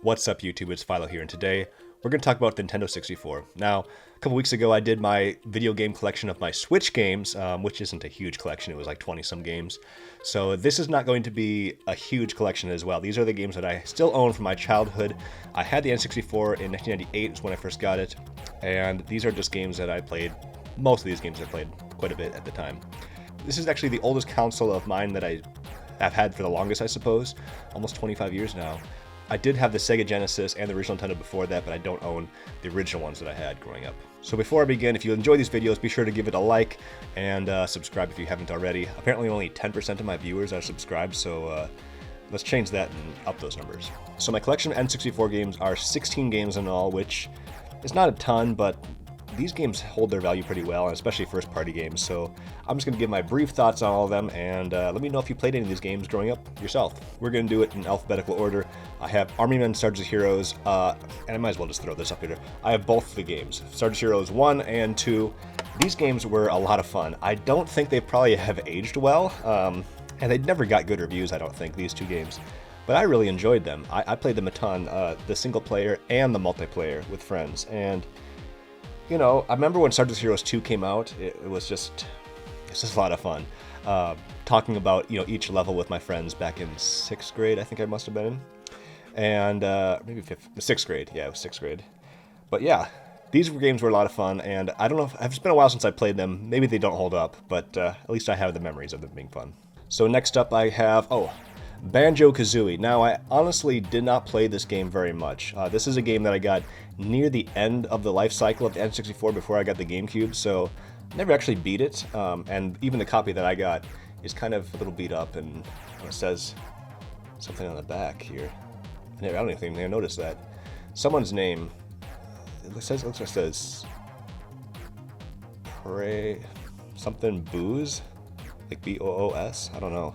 What's up YouTube, it's Philo here, and today we're going to talk about the Nintendo 64. Now, a couple weeks ago I did my video game collection of my Switch games, which isn't a huge collection, it was like 20 some games. So this is not going to be a huge collection as well. These are the games that I still own from my childhood. I had the N64 in 1998 is when I first got it, and these are just games that I played. Most of these games I played quite a bit at the time. This is actually the oldest console of mine that I have had for the longest, I suppose, almost 25 years now. I did have the Sega Genesis and the original Nintendo before that, but I don't own the original ones that I had growing up. So before I begin, if you enjoy these videos, be sure to give it a like and subscribe if you haven't already. Apparently only 10% of my viewers are subscribed, so let's change that and up those numbers. So my collection of N64 games are 16 games in all, which is not a ton, but these games hold their value pretty well, and especially first-party games, so I'm just going to give my brief thoughts on all of them, and let me know if you played any of these games growing up yourself. We're going to do it in alphabetical order. I have Men Sgt Heroes, and I might as well just throw this up here. I have both the games, Sgt Heroes 1 and 2. These games were a lot of fun. I don't think they probably have aged well, and they never got good reviews, I don't think, these two games. But I really enjoyed them. I played them a ton, the single player and the multiplayer with friends, and you know, I remember when Sgt Heroes 2 came out, it's just a lot of fun. Talking about, you know, each level with my friends back in 6th grade, I think I must have been in. And maybe 6th grade, yeah, it was 6th grade. But yeah, these games were a lot of fun, and I don't know, it's been a while since I played them. Maybe they don't hold up, but at least I have the memories of them being fun. So next up I have, BanjoKazooie. Now, I honestly did not play this game very much. This is a game that I got near the end of the life cycle of the N64 before I got the GameCube, so never actually beat it. And even the copy that I got is kind of a little beat up, and it says something on the back here. I don't even think I noticed that. Someone's name, looks like it says Pray something Booze, like B-O-O-S. I don't know.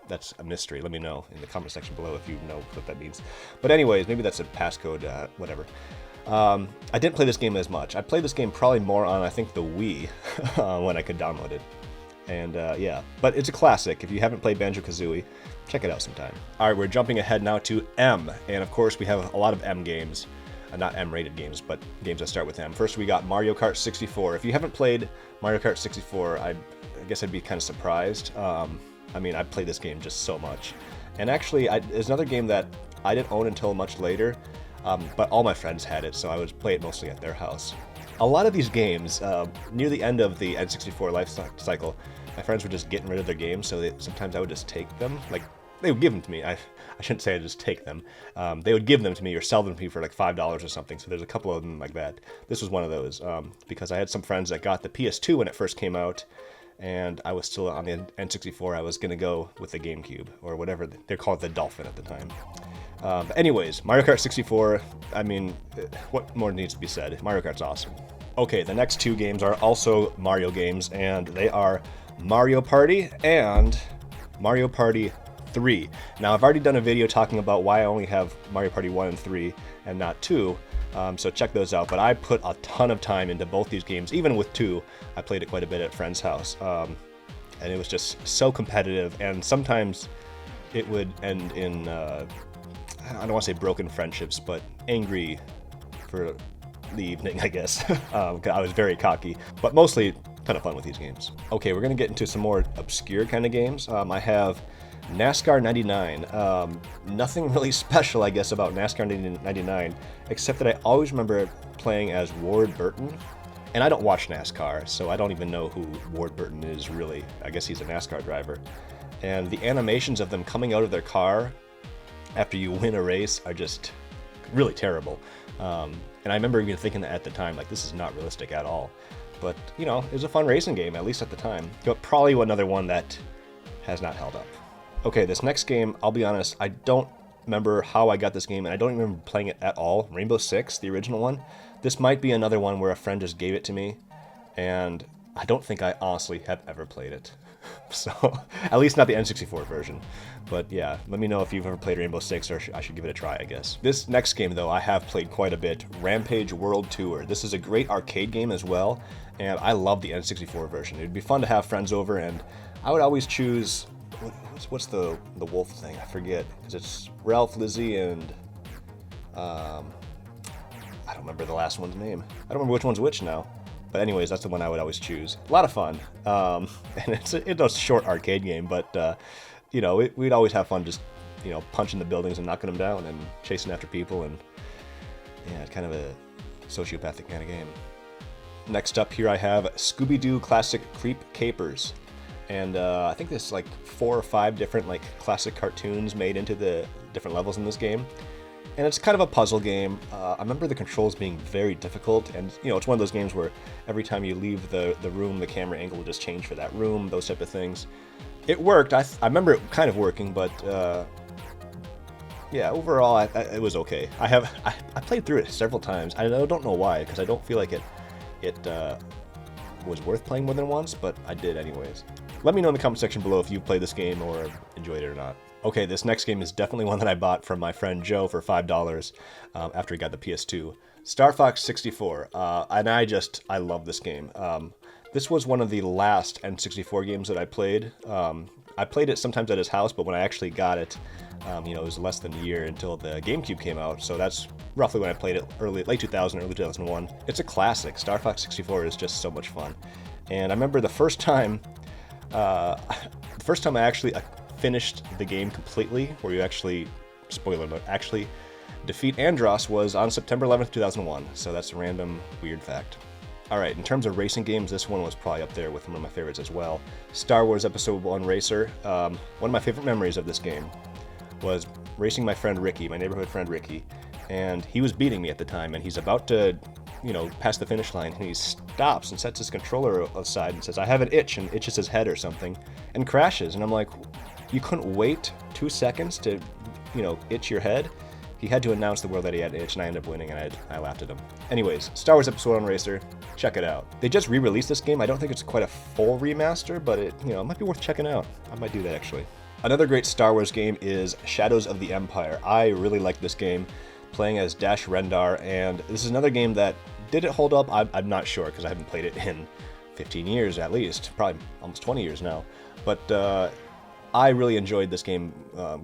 That's a mystery. Let me know in the comment section below if you know what that means. But anyways, maybe that's a passcode, whatever. I didn't play this game as much. I played this game probably more on, I think, the Wii when I could download it. And yeah, but it's a classic. If you haven't played BanjoKazooie, check it out sometime. All right, we're jumping ahead now to M. And of course, we have a lot of M games. Not M-rated games, but games that start with M. First, we got Mario Kart 64. If you haven't played Mario Kart 64, I guess I'd be kind of surprised. I mean, I played this game just so much. And actually, there's another game that I didn't own until much later, but all my friends had it, so I would play it mostly at their house. A lot of these games, near the end of the N64 life cycle, my friends were just getting rid of their games, so sometimes I would just take them. Like, they would give them to me. I shouldn't say I just take them. They would give them to me or sell them to me for like $5 or something, so there's a couple of them like that. This was one of those, because I had some friends that got the PS2 when it first came out, and I was still on the N64. I was going to go with the GameCube, or whatever. They're called the Dolphin at the time. But anyways, Mario Kart 64, I mean, what more needs to be said? Mario Kart's awesome. Okay, the next two games are also Mario games, and they are Mario Party and Mario Party 3. Now, I've already done a video talking about why I only have Mario Party 1 and 3 and not 2. So check those out, but I put a ton of time into both these games. Even with 2, I played it quite a bit at a friend's house, and it was just so competitive, and sometimes it would end in, I don't want to say broken friendships, but angry for the evening, I guess. I was very cocky, but mostly a ton of fun with these games. Okay, we're going to get into some more obscure kind of games. I have NASCAR 99. Nothing really special, I guess, about NASCAR 99, except that I always remember playing as Ward Burton. And I don't watch NASCAR, so I don't even know who Ward Burton is really. I guess he's a NASCAR driver. And the animations of them coming out of their car after you win a race are just really terrible. And I remember even thinking that at the time, like, this is not realistic at all. But, you know, it was a fun racing game, at least at the time. But probably another one that has not held up. Okay, this next game, I'll be honest, I don't remember how I got this game, and I don't remember playing it at all. Rainbow Six, the original one. This might be another one where a friend just gave it to me, and I don't think I honestly have ever played it. So, at least not the N64 version. But yeah, let me know if you've ever played Rainbow Six, or I should give it a try, I guess. This next game, though, I have played quite a bit. Rampage World Tour. This is a great arcade game as well, and I love the N64 version. It'd be fun to have friends over, and I would always choose what's the wolf thing? I forget, because it's Ralph, Lizzie, and I don't remember the last one's name. I don't remember which one's which now. But anyways, that's the one I would always choose. A lot of fun, and it's a short arcade game, but you know, we'd always have fun just, you know, punching the buildings and knocking them down and chasing after people, and yeah, it's kind of a sociopathic kind of game. Next up here I have ScoobyDoo Classic Creep Capers. And I think there's like 4 or 5 different like classic cartoons made into the different levels in this game. And it's kind of a puzzle game. I remember the controls being very difficult, and you know, it's one of those games where every time you leave the room, the camera angle will just change for that room, those type of things. It worked. I remember it kind of working, but yeah, overall it was okay. I played through it several times. I don't know why, because I don't feel like it was worth playing more than once, but I did anyways. Let me know in the comment section below if you've played this game or enjoyed it or not. Okay, this next game is definitely one that I bought from my friend Joe for $5 after he got the PS2. Star Fox 64, and I love this game. This was one of the last N64 games that I played. I played it sometimes at his house, but when I actually got it, you know, it was less than a year until the GameCube came out, so that's roughly when I played it, late 2000, early 2001. It's a classic. Star Fox 64 is just so much fun. And I remember the first time I actually finished the game completely, where you actually, spoiler alert, actually defeat Andross was on September 11th, 2001, so that's a random weird fact. Alright, in terms of racing games, this one was probably up there with one of my favorites as well. Star Wars Episode 1 Racer. One of my favorite memories of this game was racing my friend Ricky, my neighborhood friend Ricky, and he was beating me at the time, and he's about to, you know, pass the finish line, and he stops and sets his controller aside and says, "I have an itch," and itches his head or something, and crashes, and I'm like, you couldn't wait 2 seconds to, you know, itch your head? He had to announce the world that he had an itch, and I ended up winning, and I laughed at him. Anyways, Star Wars Episode 1 Racer, check it out. They just re-released this game. I don't think it's quite a full remaster, but it, you know, it might be worth checking out. I might do that actually. Another great Star Wars game is Shadows of the Empire. I really like this game, playing as Dash Rendar, and this is another game that, did it hold up? I'm not sure, because I haven't played it in 15 years at least, probably almost 20 years now. But I really enjoyed this game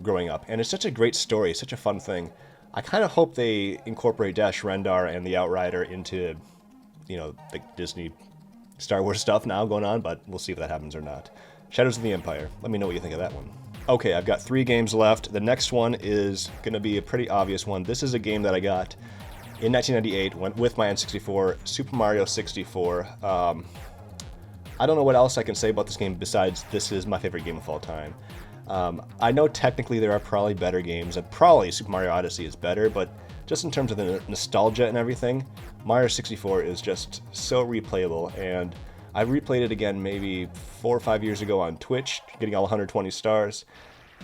growing up, and it's such a great story, such a fun thing. I kind of hope they incorporate Dash Rendar and the Outrider into, you know, the Disney Star Wars stuff now going on, but we'll see if that happens or not. Shadows of the Empire. Let me know what you think of that one. Okay, I've got 3 games left. The next one is going to be a pretty obvious one. This is a game that I got in 1998 with my N64, Super Mario 64. I don't know what else I can say about this game besides this is my favorite game of all time. I know technically there are probably better games, and probably Super Mario Odyssey is better, but just in terms of the nostalgia and everything, Mario 64 is just so replayable, and I replayed it again maybe 4 or 5 years ago on Twitch, getting all 120 stars,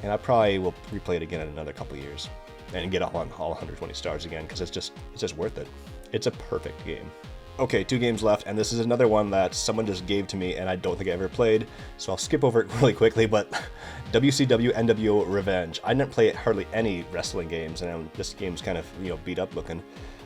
and I probably will replay it again in another couple years and get all 120 stars again, because it's just worth it. It's a perfect game. Okay, 2 games left, and this is another one that someone just gave to me and I don't think I ever played, so I'll skip over it really quickly, but WCW NWO Revenge. I didn't play hardly any wrestling games, and this game's kind of, you know, beat up looking.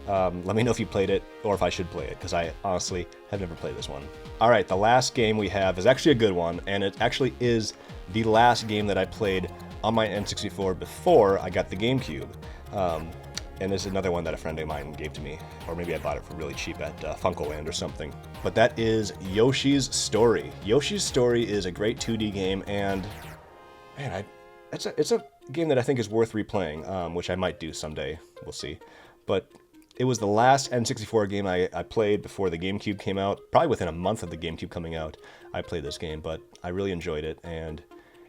Let me know if you played it, or if I should play it, because I honestly have never played this one. Alright, the last game we have is actually a good one, and it actually is the last game that I played on my N64 before I got the GameCube. And this is another one that a friend of mine gave to me, or maybe I bought it for really cheap at Funkoland or something. But that is Yoshi's Story. Yoshi's Story is a great 2D game, and man, it's a game that I think is worth replaying, which I might do someday. We'll see. But it was the last N64 game I played before the GameCube came out. Probably within a month of the GameCube coming out, I played this game, but I really enjoyed it, and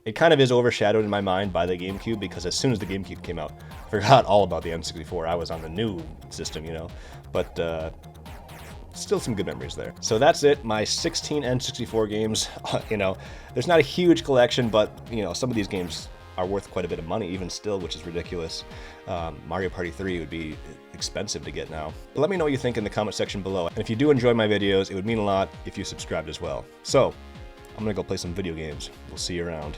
it kind of is overshadowed in my mind by the GameCube, because as soon as the GameCube came out, I forgot all about the N64. I was on the new system, you know, but still some good memories there. So that's it, my 16 N64 games. You know, there's not a huge collection, but, you know, some of these games are worth quite a bit of money even still, which is ridiculous. Mario Party 3 would be expensive to get now. But let me know what you think in the comment section below. And if you do enjoy my videos, it would mean a lot if you subscribed as well. So I'm gonna go play some video games. We'll see you around.